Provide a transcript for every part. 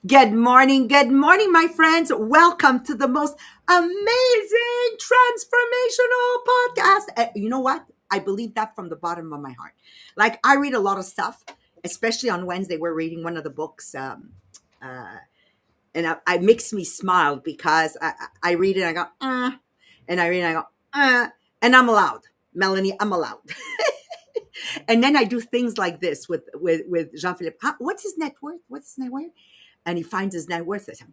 Good morning, my friends. Welcome to the most amazing transformational podcast. You know what? I believe that from the bottom of my heart. Like, I read a lot of stuff, especially on Wednesday. We're reading one of the books, uh, and I makes me smile because I read it and I go, and I read it and I go, and I'm allowed. Melanie, I'm allowed. And then I do things like this with Jean-Philippe. What's his net worth? What's his net worth? And he finds his net worth. I said,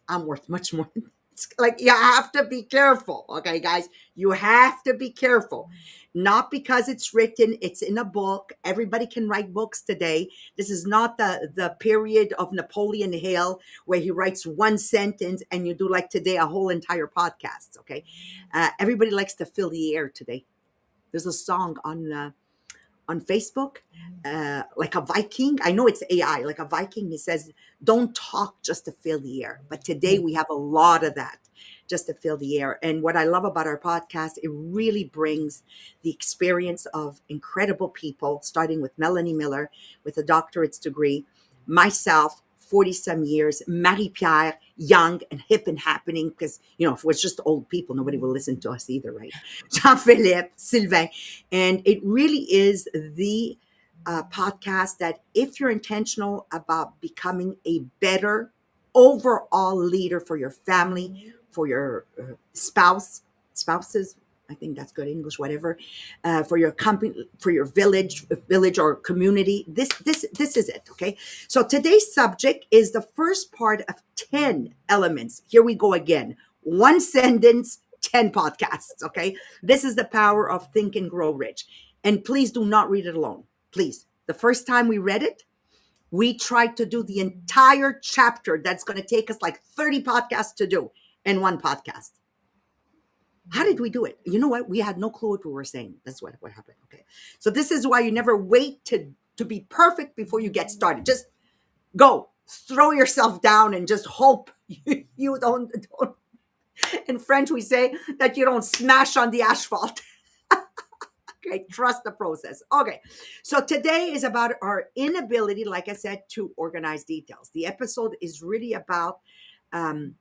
I'm worth much more. It's like you have to be careful, okay, guys. You have to be careful. Not because it's written, it's in a book. Everybody can write books today. This is not the period of Napoleon Hill where he writes one sentence and you do like today a whole entire podcast. Okay, everybody likes to fill the air today. There's a song on Facebook, like a Viking. I know it's AI, like a Viking. He says, don't talk just to fill the air. But today we have a lot of that just to fill the air. And what I love about our podcast, it really brings the experience of incredible people, starting with Melanie Miller with a doctorate's degree, myself, 40 some years, Marie-Pierre, young and hip and happening, because, if it was just old people, nobody will listen to us either, right? Jean-Philippe, Sylvain. And it really is the podcast that if you're intentional about becoming a better overall leader for your family, for your spouses, I think that's good English, whatever, for your company, for your village or community. This is it. Okay. So today's subject is the first part of 10 elements. Here we go again. One sentence, 10 podcasts. Okay. This is the power of Think and Grow Rich. And please do not read it alone. Please. The first time we read it, we tried to do the entire chapter that's going to take us like 30 podcasts to do in one podcast. How did we do it? You know what? We had no clue what we were saying. That's what happened. Okay. So this is why you never wait to be perfect before you get started. Just go. Throw yourself down and just hope you don't. In French, we say that you don't smash on the asphalt. Okay, trust the process. Okay, so today is about our inability, like I said, to organize details. The episode is really about um,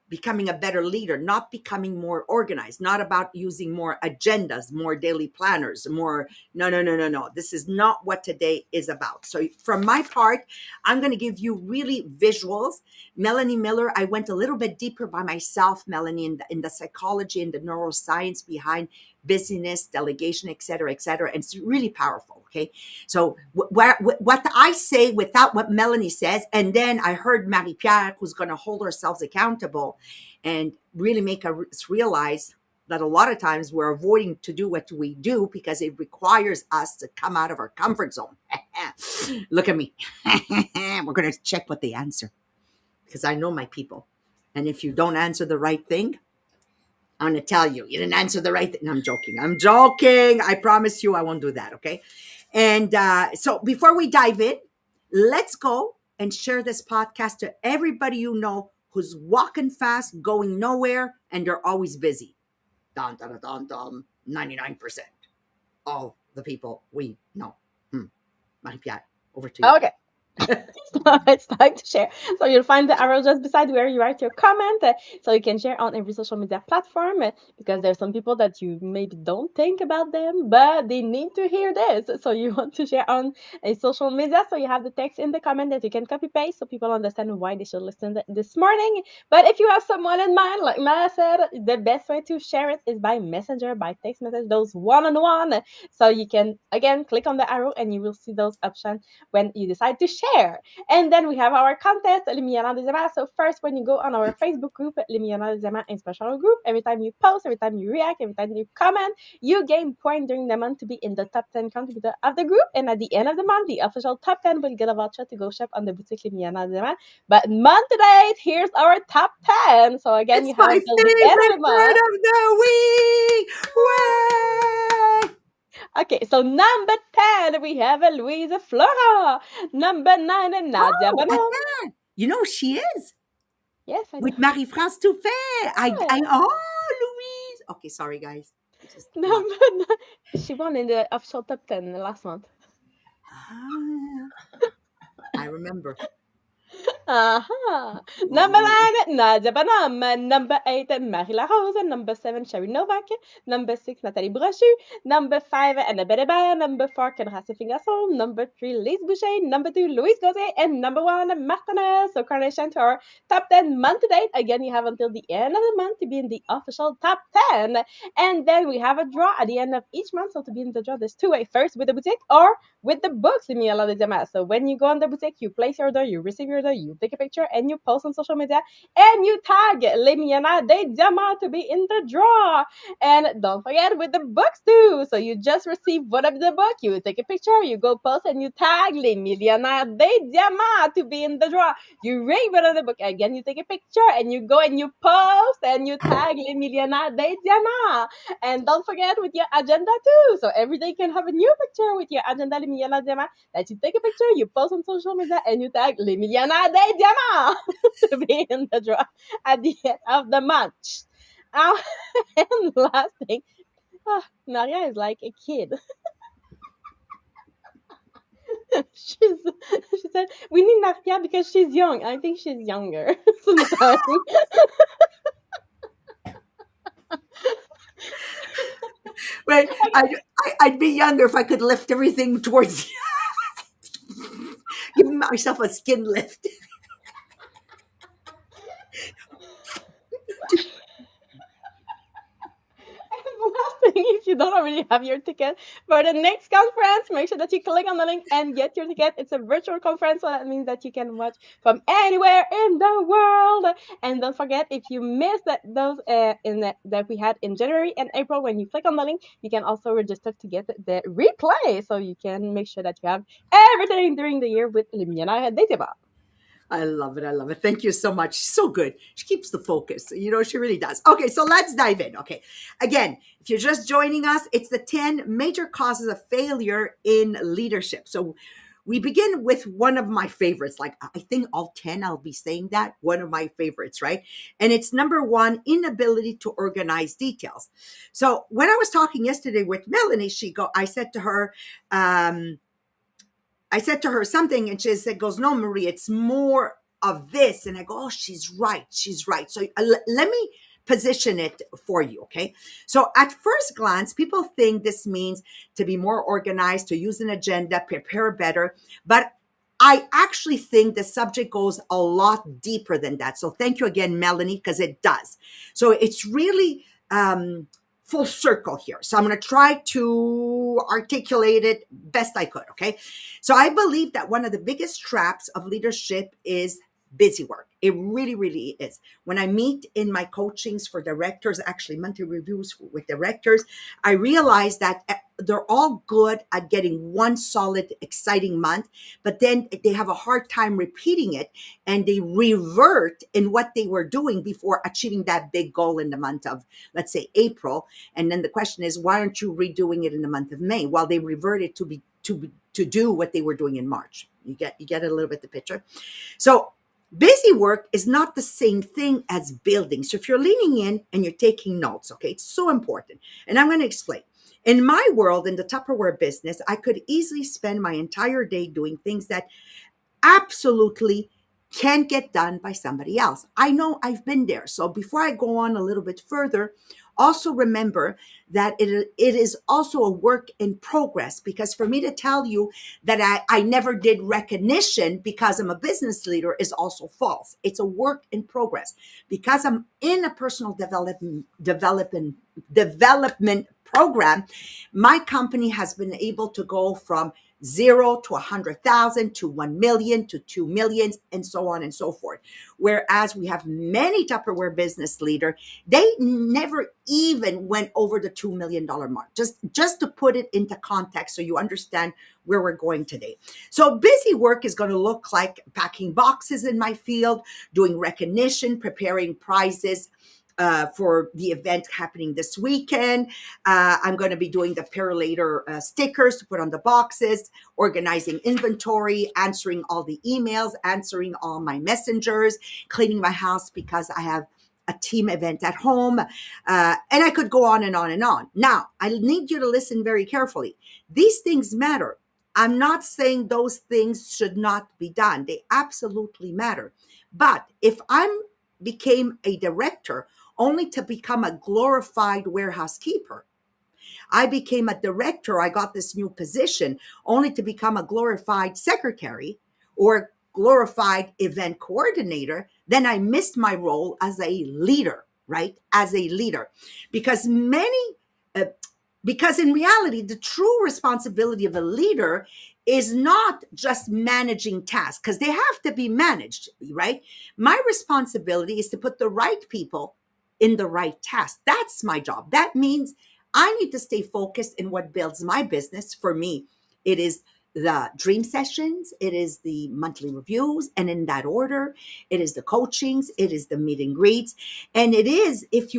becoming a better leader, not becoming more organized, not about using more agendas, more daily planners, more. No, no, no, no, no. This is not what today is about. So, from my part, I'm going to give you really visuals. Melanie Miller, I went a little bit deeper by myself, Melanie, in the psychology and the neuroscience behind busyness, delegation, et cetera, et cetera. And it's really powerful. Okay. So what I say without what Melanie says, and then I heard Marie-Pierre, who's going to hold ourselves accountable and really make us realize that a lot of times we're avoiding to do what we do because it requires us to come out of our comfort zone. Look at me. We're going to check what they answer because I know my people. And if you don't answer the right thing, I'm going to tell you, you didn't answer the right thing. No, I'm joking. I'm joking. I promise you I won't do that. Okay. And so before we dive in, let's go and share this podcast to everybody you know who's walking fast, going nowhere, and they're always busy. Dun, dun, dun, dun, 99% of the people we know. Marie-Pierre, over to you. Okay. So it's time to share. So you'll find the arrow just beside where you write your comment, so you can share on every social media platform, because there's some people that you maybe don't think about them, but they need to hear this. So you want to share on a social media, so you have the text in the comment that you can copy paste, so people understand why they should listen this morning. But if you have someone in mind, like Mara said, the best way to share it is by messenger, by text message, those one-on-one. So you can again click on the arrow and you will see those options when you decide to share. And then we have our contest, Les Millionnaires des Diamants. So first, when you go on our Facebook group, Les Millionnaires des Diamants Inspirational Group, every time you post, every time you react, every time you comment, you gain points during the month to be in the top 10 contributor of the group. And at the end of the month, the official top 10 will get a voucher to go shop on the boutique Les Millionnaires des Diamants. But month to date, here's our top 10. So again, It's you have my until the end of favorite the part month. of the week. Way! Okay, so number 10, we have Louise Flora. Number 9, Nadia Oh, Bonhomme. you know who she is? Yes, I know. With Marie-France Toufet. Louise. Okay, sorry, guys. I just love. Number 9. She won in the official top 10 last month. Ah, I remember. Uh-huh. Number nine, Nadia Bonhomme. Number eight, Marie-La Rose. Number seven, Sherry Novak. Number six, Nathalie Brochu. Number five, Annabelle Hébert. Number four, Kenra Fingasson. Number three, Lise Boucher. Number two, Louise Gauthier. And number one, Martinez. So, congratulations to our top 10 month to date. Again, you have until the end of the month to be in the official top 10. And then we have a draw at the end of each month. So, to be in the draw, there's two ways. First, with the boutique or with the books in Miela de Diamants. So when you go on the boutique, you place your order, you receive your order, you take a picture, and you post on social media, and you tag Les Millionnaires de Diamants to be in the draw. And don't forget with the books too. So you just receive one of the book, you take a picture, you go post, and you tag Les Millionnaires de Diamants to be in the draw. You read one of the book again, you take a picture, and you go and you post, and you tag Les Millionnaires de Diamants. And don't forget with your agenda too. So every day you can have a new picture with your agenda Les Millionnaires de Diamants that you take a picture, you post on social media, and you tag Les Millionnaires de Diamants to be in the draw at the end of the month. Uh, and last thing, Maria is like a kid. she's she said we need Maria because she's young. I think she's younger sometimes. Right. I'd be younger if I could lift everything towards give myself a skin lift. Last thing, if you don't already have your ticket for the next conference, make sure that you click on the link and get your ticket. It's a virtual conference, so that means that you can watch from anywhere in the world. And don't forget, if you missed those that we had in January and April, when you click on the link, you can also register to get the replay, so you can make sure that you have everything during the year with Les Millionnaires des Débats. I love it. I love it. Thank you so much. She's so good. She keeps the focus. She really does. Okay, so let's dive in. Okay. Again, if you're just joining us, it's the 10 major causes of failure in leadership. So we begin with one of my favorites. Like, I think all 10, I'll be saying that. One of my favorites, right? And it's number one, inability to organize details. So when I was talking yesterday with Melanie, I said to her, something, and goes, no, Marie, it's more of this. And I go, oh, she's right. She's right. So let me position it for you. Okay. So at first glance, people think this means to be more organized, to use an agenda, prepare better. But I actually think the subject goes a lot deeper than that. So thank you again, Melanie, because it does. So it's really, full circle here. So I'm going to try to articulate it best I could. Okay. So I believe that one of the biggest traps of leadership is busy work. It really, really is. When I meet in my coachings for directors, actually monthly reviews with directors, I realize that they're all good at getting one solid, exciting month, but then they have a hard time repeating it, and they revert in what they were doing before achieving that big goal in the month of, let's say, April. And then the question is, why aren't you redoing it in the month of May? Well, they reverted to do what they were doing in March. You get a little bit the picture. So busy work is not the same thing as building. So if you're leaning in and you're taking notes, okay, it's so important. And I'm going to explain. In my world, in the Tupperware business, I could easily spend my entire day doing things that absolutely can't get done by somebody else. I know, I've been there. So before I go on a little bit further, also remember that it is also a work in progress, because for me to tell you that I never did recognition because I'm a business leader is also false. It's a work in progress. Because I'm in a personal development program, my company has been able to go from 0 to 100,000 to 1 million to 2 millions, and so on and so forth. Whereas we have many Tupperware business leaders, they never even went over the $2 million mark. Just to put it into context so you understand where we're going today. So busy work is going to look like packing boxes in my field, doing recognition, preparing prizes, for the event happening this weekend. I'm going to be doing the Purolator stickers to put on the boxes, organizing inventory, answering all the emails, answering all my messengers, cleaning my house because I have a team event at home. And I could go on and on and on. Now, I need you to listen very carefully. These things matter. I'm not saying those things should not be done. They absolutely matter. But if I'm became a director only to become a glorified warehouse keeper, I became a director, I got this new position only to become a glorified secretary or glorified event coordinator, then I missed my role as a leader, right? As a leader. Because uh, because in reality, the true responsibility of a leader is not just managing tasks, because they have to be managed, right? My responsibility is to put the right people in the right task. That's my job. That means I need to stay focused in what builds my business. For me, it is the dream sessions, it is the monthly reviews, and in that order, it is the coachings, it is the meet and greets, and it is if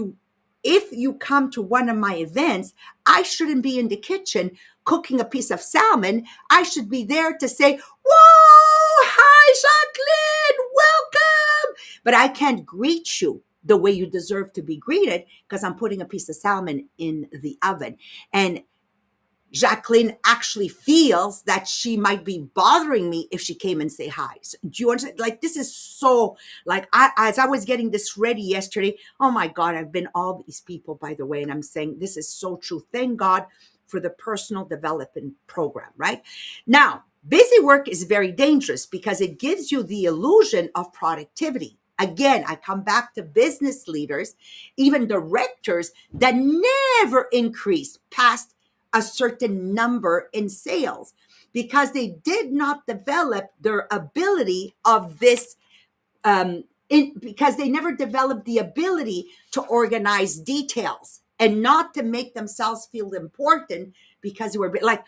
you come to one of my events, I shouldn't be in the kitchen cooking a piece of salmon. I should be there to say, "Whoa, hi, Jacqueline, welcome." But I can't greet you the way you deserve to be greeted because I'm putting a piece of salmon in the oven. And Jacqueline actually feels that she might be bothering me if she came and say hi. So, do you understand? Like, this is so, like, as I was getting this ready yesterday, oh my God, I've been all these people, by the way, and I'm saying this is so true. Thank God for the personal development program, right? Now, busy work is very dangerous because it gives you the illusion of productivity. Again, I come back to business leaders, even directors that never increase past a certain number in sales because they did not develop their ability of this because they never developed the ability to organize details and not to make themselves feel important because they were like,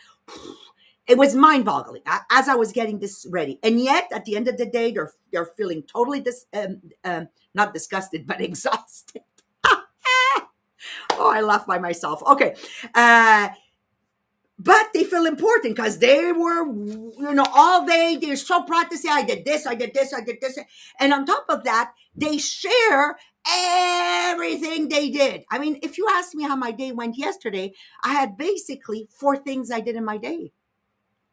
it was mind-boggling as I was getting this ready, and yet at the end of the day, they're feeling totally not disgusted but exhausted. Oh, I laugh by myself. Okay, but they feel important because they were, all day they're so proud to say, I did this, I did this, I did this. And on top of that, they share everything they did. I mean, if you ask me how my day went yesterday, I had basically 4 things I did in my day.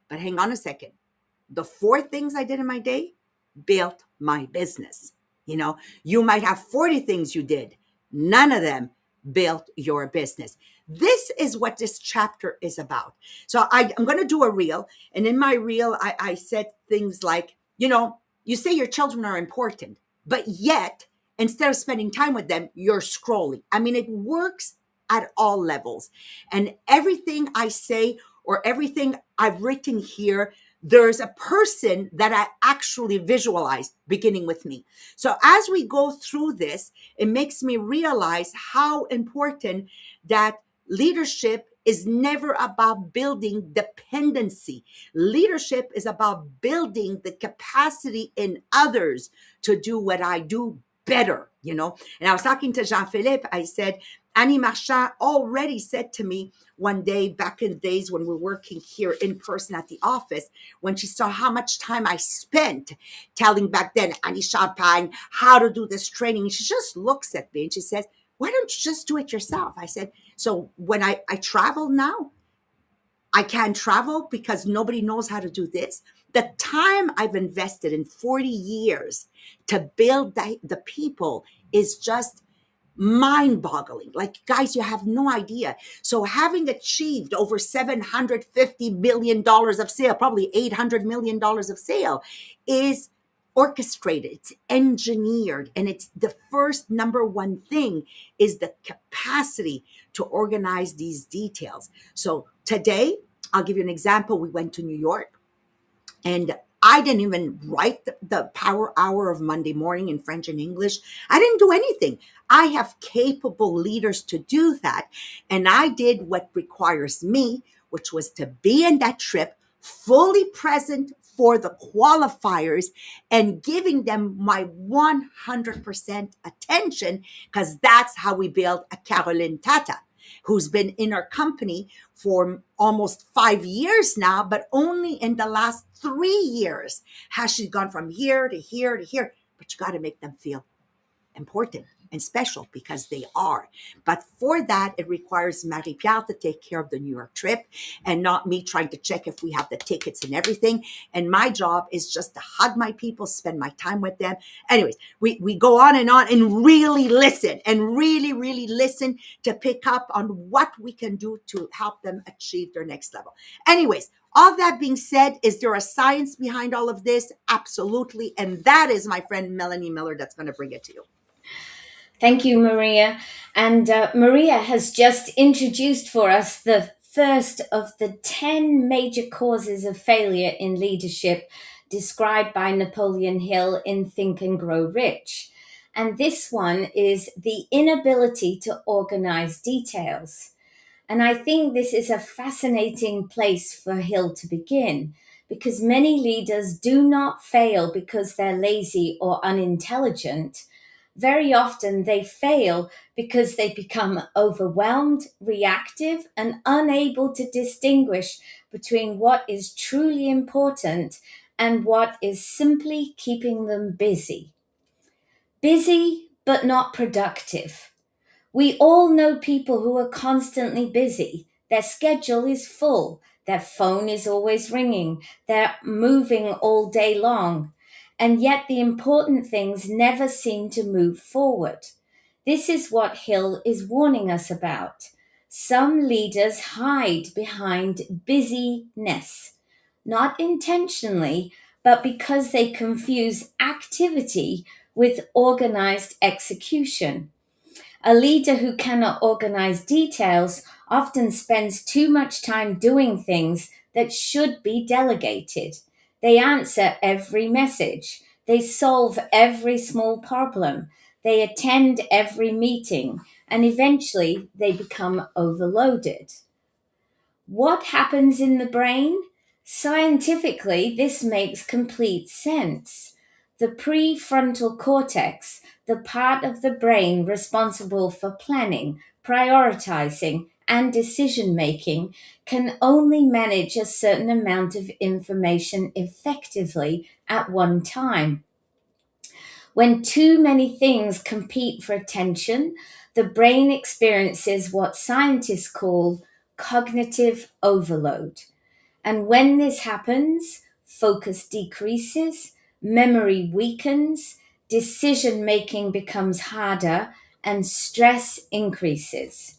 But hang on a second. The 4 things I did in my day built my business. You might have 40 things you did. None of them built your business. This is what this chapter is about. So I'm going to do a reel. And in my reel, I said things like, you say your children are important, but yet instead of spending time with them, you're scrolling. I mean, it works at all levels. And everything I say or everything I've written here, there's a person that I actually visualized beginning with me. So as we go through this, it makes me realize how important that leadership is never about building dependency. Leadership is about building the capacity in others to do what I do better. And I was talking to Jean-Philippe. I said, Annie Marchand already said to me one day back in the days when we were working here in person at the office, when she saw how much time I spent telling back then Annie Champagne how to do this training, she just looks at me and she says, why don't you just do it yourself? I said, so when I travel now, I can't travel because nobody knows how to do this. The time I've invested in 40 years to build the people is just mind-boggling. Like, guys, you have no idea. So having achieved over $750 million of sale, probably $800 million of sale, is orchestrated, it's engineered, and it's the first number one thing is the capacity to organize these details. So today, I'll give you an example. We went to New York, and I didn't even write the power hour of Monday morning in French and English. I didn't do anything. I have capable leaders to do that. And I did what requires me, which was to be in that trip, fully present for the qualifiers and giving them my 100% attention, because that's how we build a Caroline Tata, who's been in our company for almost 5 years now, but only in the last 3 years has she gone from here to here to here. But you got to make them feel important and special because they are. But for that, it requires Marie-Pierre to take care of the New York trip and not me trying to check if we have the tickets and everything. And my job is just to hug my people, spend my time with them. Anyways, we go on and really listen and really listen to pick up on what we can do to help them achieve their next level. Anyways, all that being said, is there a science behind all of this? Absolutely. And that is my friend Melanie Miller that's going to bring it to you. Thank you, Maria. And Maria has just introduced for us the first of the 10 major causes of failure in leadership described by Napoleon Hill in Think and Grow Rich. And this one is the inability to organize details. And I think this is a fascinating place for Hill to begin because many leaders do not fail because they're lazy or unintelligent. Very often they fail because they become overwhelmed, reactive, and unable to distinguish between what is truly important and what is simply keeping them busy. Busy, but not productive. We all know people who are constantly busy. Their schedule is full. Their phone is always ringing. They're moving all day long. And yet the important things never seem to move forward. This is what Hill is warning us about. Some leaders hide behind busyness, not intentionally, but because they confuse activity with organized execution. A leader who cannot organize details often spends too much time doing things that should be delegated. They answer every message. They solve every small problem. They attend every meeting, and eventually they become overloaded. What happens in the brain? Scientifically, this makes complete sense. The prefrontal cortex, the part of the brain responsible for planning, prioritizing, and decision making, can only manage a certain amount of information effectively at one time. When too many things compete for attention, the brain experiences what scientists call cognitive overload. And when this happens, focus decreases, memory weakens, decision making becomes harder, and stress increases.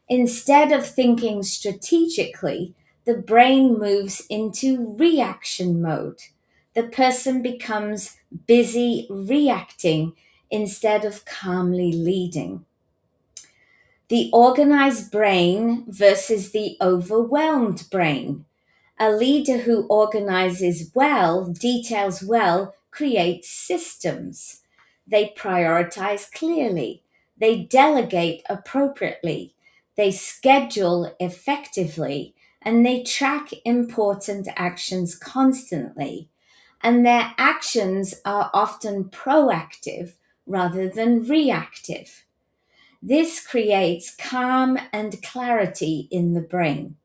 Instead of thinking strategically, the brain moves into reaction mode. The person becomes busy reacting instead of calmly leading. The organized brain versus the overwhelmed brain. A leader who organizes well, details well, creates systems. They prioritize clearly. They delegate appropriately. They schedule effectively. And they track important actions constantly. And their actions are often proactive rather than reactive. This creates calm and clarity in the brain.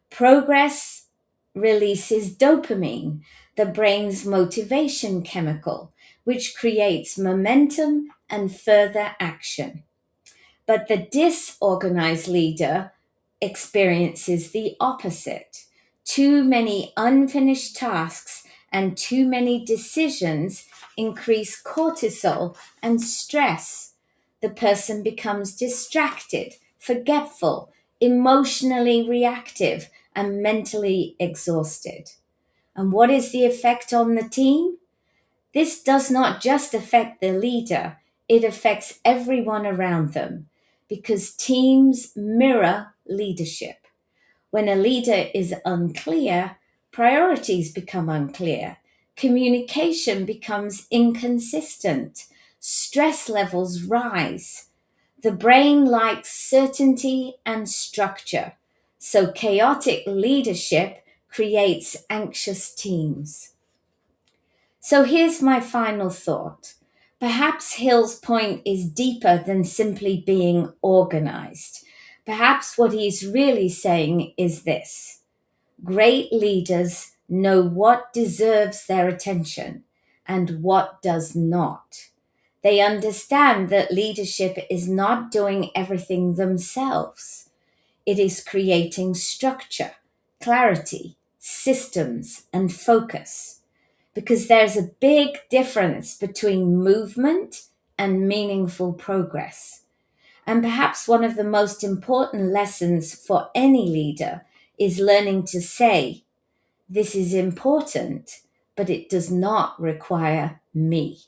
Progress releases dopamine, the brain's motivation chemical, which creates momentum and further action. But the disorganized leader experiences the opposite. Too many unfinished tasks and too many decisions increase cortisol and stress. The person becomes distracted, forgetful, emotionally reactive, and mentally exhausted. And what is the effect on the team? This does not just affect the leader, it affects everyone around them because teams mirror leadership. When a leader is unclear, priorities become unclear, communication becomes inconsistent, stress levels rise. The brain likes certainty and structure, so chaotic leadership creates anxious teams. So here's my final thought. Perhaps Hill's point is deeper than simply being organized. Perhaps what he's really saying is this: great leaders know what deserves their attention and what does not. They understand that leadership is not doing everything themselves. It is creating structure, clarity, systems, and focus. Because there's a big difference between movement and meaningful progress. And perhaps one of the most important lessons for any leader is learning to say, this is important, but it does not require me.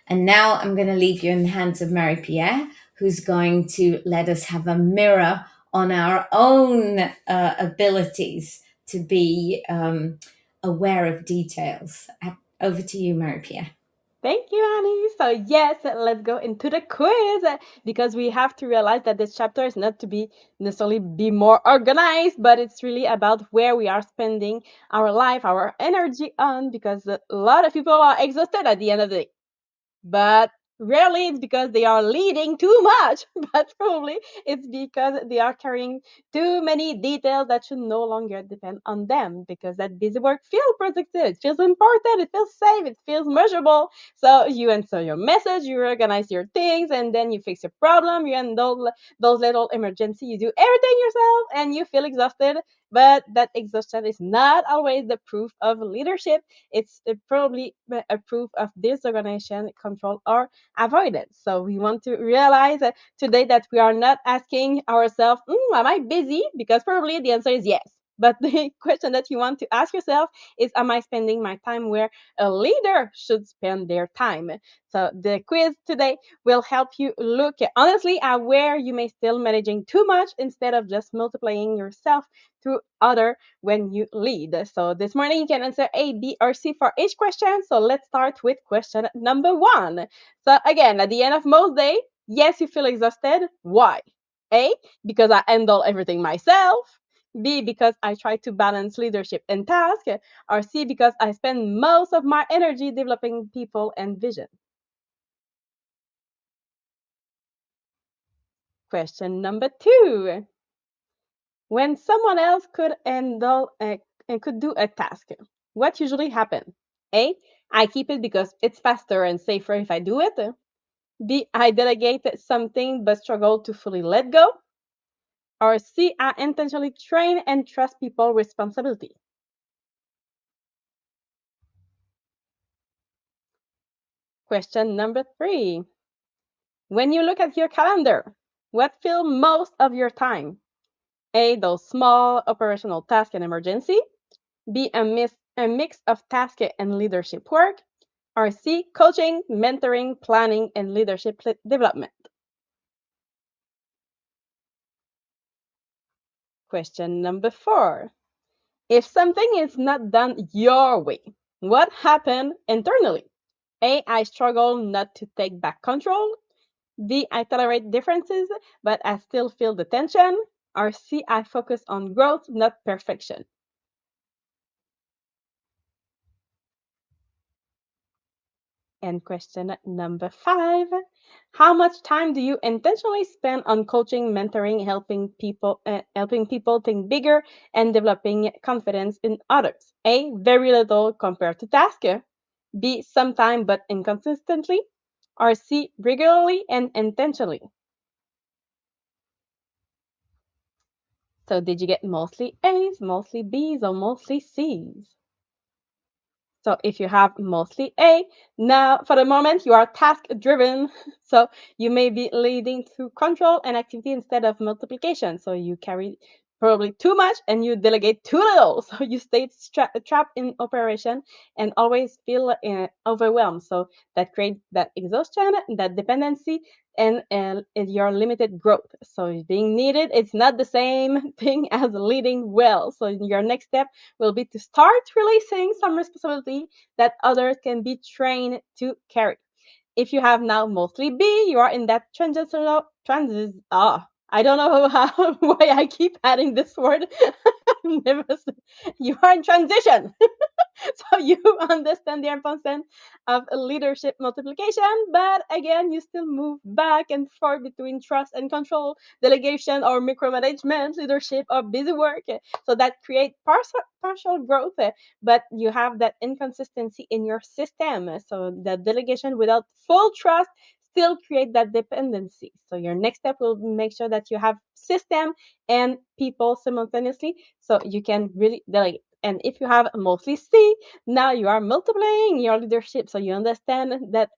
And now I'm going to leave you in the hands of Marie Pierre, who's going to let us have a mirror on our own abilities to be aware of details. Over to you, Marie Pierre. Thank you, Annie. So yes, let's go into the quiz because we have to realize that this chapter is not to be necessarily be more organized, but it's really about where we are spending our life, our energy on, because a lot of people are exhausted at the end of the day. But rarely it's because they are leading too much, but probably it's because they are carrying too many details that should no longer depend on them, because that busy work feels productive, it feels important, it feels safe, it feels measurable. So you answer your message, you organize your things, and then you fix your problem, you handle those little emergency, you do everything yourself, and you feel exhausted. But that exhaustion is not always the proof of leadership. It's probably a proof of disorganization, control, or avoidance. So we want to realize today that we are not asking ourselves, am I busy? Because probably the answer is yes. But the question that you want to ask yourself is, am I spending my time where a leader should spend their time? So the quiz today will help you look honestly at where you may still managing too much instead of just multiplying yourself through other when you lead. So this morning you can answer A, B, or C for each question. So let's start with question number 1. So again, at the end of most day, yes, you feel exhausted. Why? A, because I handle everything myself. B, because I try to balance leadership and task. Or C, because I spend most of my energy developing people and vision. Question number 2. When someone else could handle and could do a task, what usually happens? A, I keep it because it's faster and safer if I do it. B, I delegate something but struggle to fully let go. Or C, I intentionally train and trust people responsibility. Question number 3. When you look at your calendar, what fills most of your time? A, those small operational tasks and emergency. B, a mix of task and leadership work. Or C, coaching, mentoring, planning, and leadership development. Question number 4. If something is not done your way, what happened internally? A, I struggle not to take back control. B, I tolerate differences, but I still feel the tension. Or C, I focus on growth, not perfection. And question number 5. How much time do you intentionally spend on coaching, mentoring, helping people think bigger and developing confidence in others? A, very little compared to task. B, sometime but inconsistently. Or C, regularly and intentionally. So did you get mostly A's, mostly B's, or mostly C's? So if you have mostly A, now for the moment you are task driven. So you may be leading through control and activity instead of multiplication. So you carry probably too much and you delegate too little. So you stay trapped in operation and always feel overwhelmed. So that creates that exhaustion, that dependency, and your limited growth. So being needed, it's not the same thing as leading well. So your next step will be to start releasing some responsibility that others can be trained to carry. If you have now mostly B, you are in that I don't know why I keep adding this word. You are in transition. So you understand the importance of leadership multiplication, but again, you still move back and forth between trust and control, delegation or micromanagement, leadership or busy work. So that create partial growth, but you have that inconsistency in your system. So the delegation without full trust still create that dependency. So your next step will make sure that you have system and people simultaneously, so you can really delegate. And if you have mostly C, now you are multiplying your leadership. So you understand that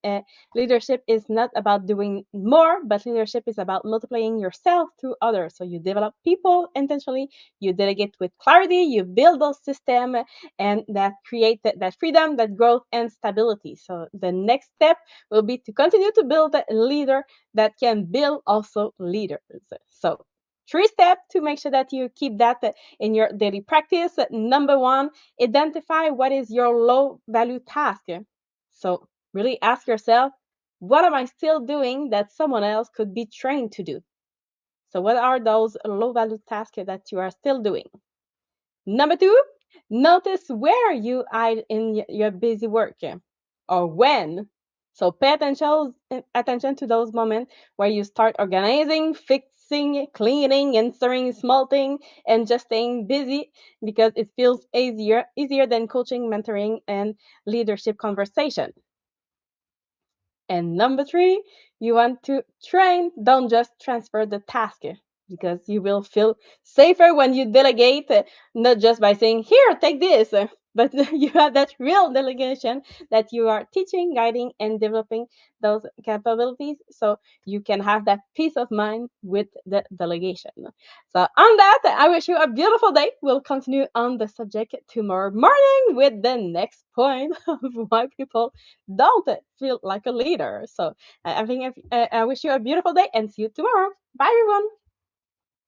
leadership is not about doing more, but leadership is about multiplying yourself through others. So you develop people intentionally, you delegate with clarity, you build those systems, and that create that freedom, that growth, and stability. So the next step will be to continue to build a leader that can build also leaders. So 3 steps to make sure that you keep that in your daily practice. Number one, identify what is your low value task. So really ask yourself, what am I still doing that someone else could be trained to do? So what are those low value tasks that you are still doing? Number two, notice where you are in your busy work, or when. So pay attention to those moments where you start organizing, fixing, cleaning, answering small things, and just staying busy, because it feels easier than coaching, mentoring, and leadership conversation. And number three, you want to train, don't just transfer the task, because you will feel safer when you delegate, not just by saying, here, take this, but you have that real delegation that you are teaching, guiding, and developing those capabilities, so you can have that peace of mind with the delegation. So on that, I wish you a beautiful day. We'll continue on the subject tomorrow morning with the next point of why people don't feel like a leader. So I wish you a beautiful day and see you tomorrow. Bye, everyone.